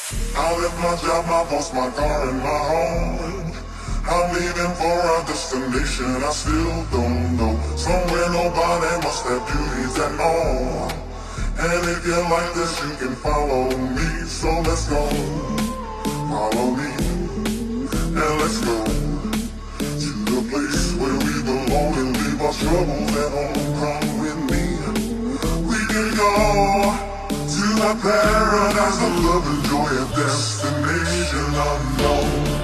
I left my job, my boss, my car, and my home. I'm leaving for a destination I still don't know. Somewhere nobody must have duties at all. And if you like this, you can follow me. So let's go, follow me, and let's go to the place where we belong and leave our troubles at home. Come with me, we can go to a paradise of love and joy, a destination unknown.